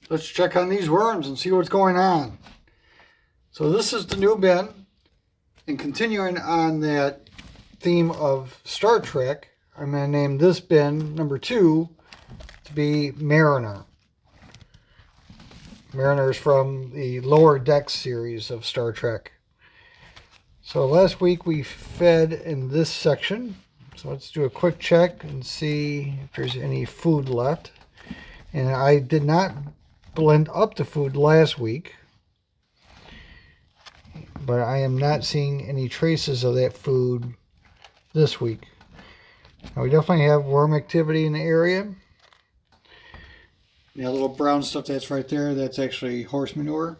let's check on these worms and see what's going on. So this is the new bin, and continuing on that theme of Star Trek, I'm going to name this bin number 2 to be Mariner. Mariner is from the Lower Decks series of Star Trek. So last week we fed in this section. So let's do a quick check and see if there's any food left. And I did not blend up the food last week, but I am not seeing any traces of that food this week. Now we definitely have worm activity in the area. That little brown stuff that's right there, that's actually horse manure,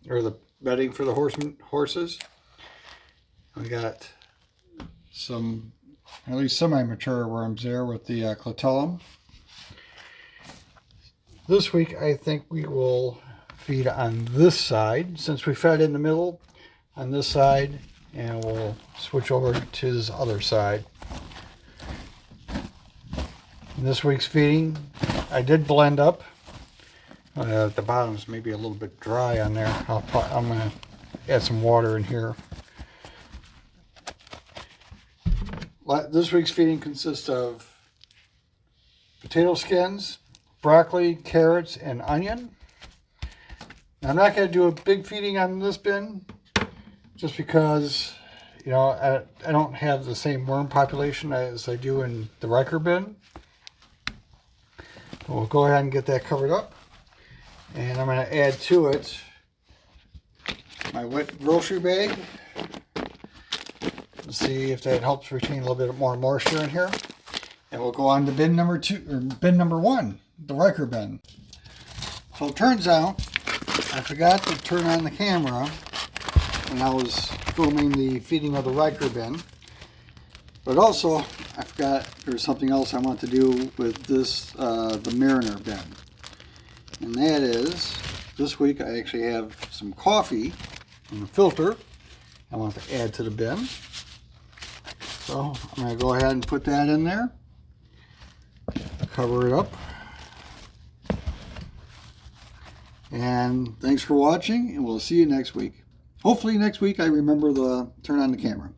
or the bedding for the horses. We got some, at least semi-mature worms there with the clitellum. This week I think we will feed on this side, since we fed in the middle on this side, and we'll switch over to this other side. In this week's feeding, I did blend up. The bottom's maybe a little bit dry on there. I'm going to add some water in here. This week's feeding consists of potato skins, broccoli, carrots, and onion. Now, I'm not going to do a big feeding on this bin, just because, you know, I don't have the same worm population as I do in the Riker bin. We'll go ahead and get that covered up, and I'm going to add to it my wet grocery bag. Let's see if that helps retain a little bit more moisture in here. And we'll go on to bin number 2, or bin number 1, the Riker bin. So it turns out I forgot to turn on the camera when I was filming the feeding of the Riker bin. But also, I forgot there's something else I want to do with this, the Mariner bin. And that is, this week I actually have some coffee in a filter I want to add to the bin. So I'm going to go ahead and put that in there. Cover it up. And thanks for watching, and we'll see you next week. Hopefully next week I remember to turn on the camera.